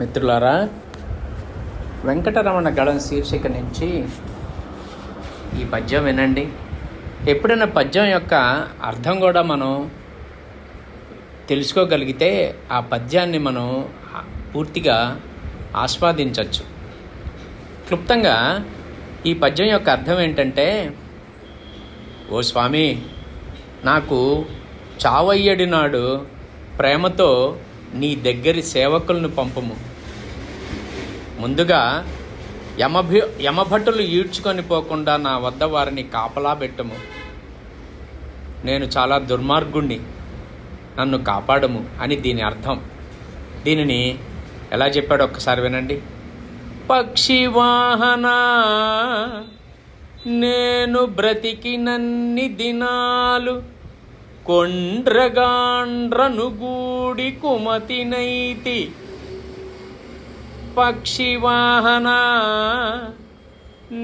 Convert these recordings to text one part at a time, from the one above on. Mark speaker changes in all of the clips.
Speaker 1: మిత్రులారా, వెంకటరమణ గళం శీర్షిక నుంచి ఈ పద్యం వినండి. ఎప్పుడైనా పద్యం యొక్క అర్థం కూడా మనం తెలుసుకోగలిగితే ఆ పద్యాన్ని మనం పూర్తిగా ఆస్వాదించవచ్చు. క్లుప్తంగా ఈ పద్యం యొక్క అర్థం ఏంటంటే, ఓ స్వామి, నాకు చావయ్యడి నాడు ప్రేమతో నీ దగ్గరి సేవకులను పంపము. ముందుగా యమభటులు ఈడ్చుకొని పోకుండా నా వద్ద వారిని కాపలా పెట్టము. నేను చాలా దుర్మార్గుణ్ణి, నన్ను కాపాడము అని దీని అర్థం. దీనిని ఎలా చెప్పాడో ఒక్కసారి వినండి. పక్షివాహన నేను బ్రతికినన్ని దినాలు కొండ్రగాండ్రను గూడి కుమతినైతి. పక్షివాహన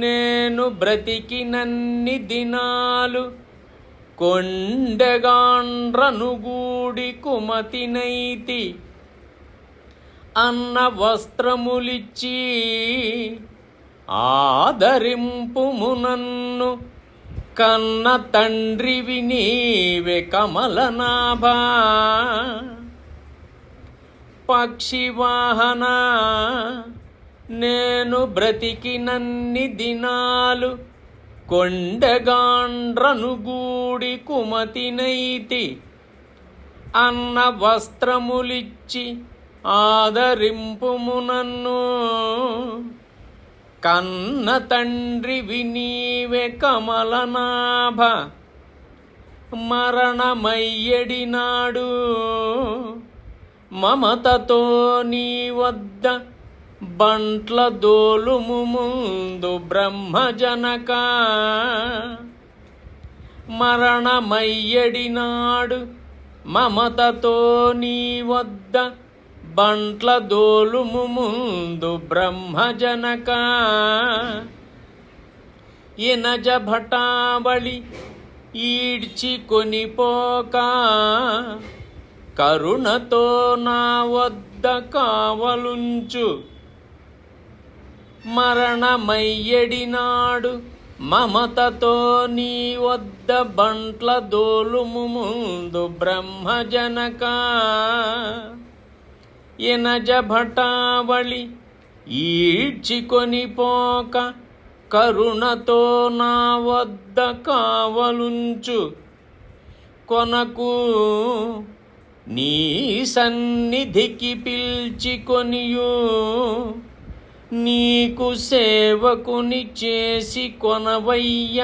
Speaker 1: నేను బ్రతికినన్ని దినాలు కొండగాండ్రను గూడి కుమతినైతి. అన్న వస్త్రములిచ్చి ఆదరింపుము నన్ను, కన్న తండ్రివి నీవే కమలనాభా. పక్షివాహన నేను బ్రతికినన్ని దినాలు కొండగాండ్రను గూడి కుమతినైతి. అన్న వస్త్రములిచ్చి ఆదరింపుము నన్ను, కన్న తండ్రివి నీవే కమలనాభ. మరణమయ్యడి నాడు మమతతో నీ వద్ద బంట్ల దోలుము ముందు బ్రహ్మజనక. మరణమయ్యడి నాడు మమతతో నీ వద్ద బంట్ల దోలుము ముందు బ్రహ్మజనక. ఇనజ భటావళి ఈడ్చి కొనిపోక కరుణతో నా వద్ద కావలుంచు. మరణమయ్యడి నాడు మమతతో నీ వద్ద బంట్ల దోలుము ముందు బ్రహ్మజనక. ఇనజ భటావళి ఈడ్చి కొనిపోక కరుణతో నా వద్ద కావలుంచు. కొనకు నీ సన్నిధికి పిల్చి కొనియు నీకు సేవకుని చేసి కొనవయ్య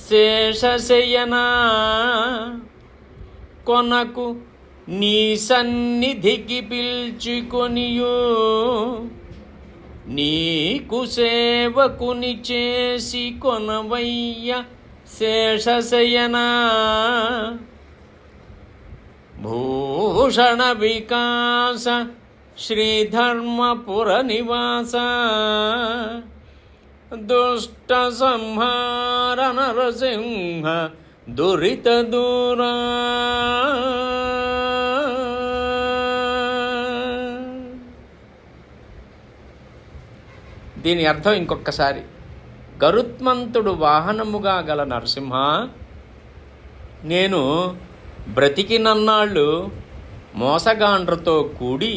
Speaker 1: శేషశయనా. కొనకు నీ సన్నిధికి పిల్చుకొనియు నీకు సేవకుని చేసి కొనవయ్య శేషశయనా. భూషణ వికాస శ్రీధర్మపుర నివాస. దుష్ట సంహార నరసింహ దురిత దూరా. దీని అర్థం ఇంకొకసారి. గరుత్మంతుడు వాహనముగా గల నరసింహ, నేను బ్రతికినన్నాళ్ళు మోసగాండ్రతో కూడి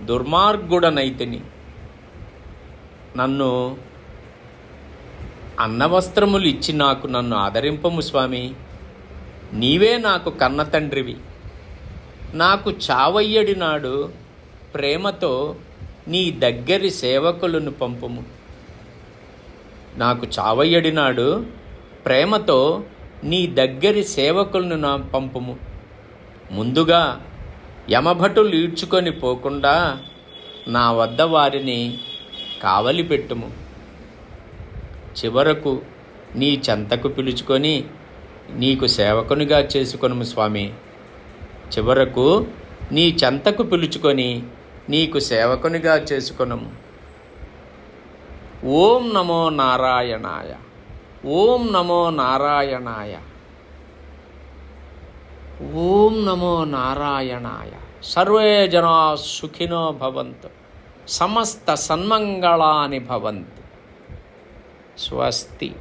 Speaker 1: దుర్మార్గుడనైతిని. నన్ను అన్నవస్త్రములు ఇచ్చి నన్ను ఆదరింపము స్వామి. నీవే నాకు కన్న తండ్రివి. నాకు చావయ్యడి నాడు ప్రేమతో నీ దగ్గరి సేవకులను పంపుము. నాకు చావయ్యడి నాడు ప్రేమతో నీ దగ్గరి సేవకులను పంపుము. ముందుగా యమభటులు ఈడ్చుకొని పోకుండా నా వద్ద వారిని కావలి పెట్టుము. చివరకు నీ చెంతకు పిలుచుకొని నీకు సేవకునిగా చేసుకొనుము స్వామి. చివరకు నీ చెంతకు పిలుచుకొని నీకు సేవకునిగా చేసుకొనుము. ఓం నమో నారాయణాయ. ఓం నమో నారాయణాయ. ఓం నమో నారాయణాయ. సర్వే జనా సుఖినో భవంతు. సమస్త సన్మంగళాని భవంతు. స్వస్తి.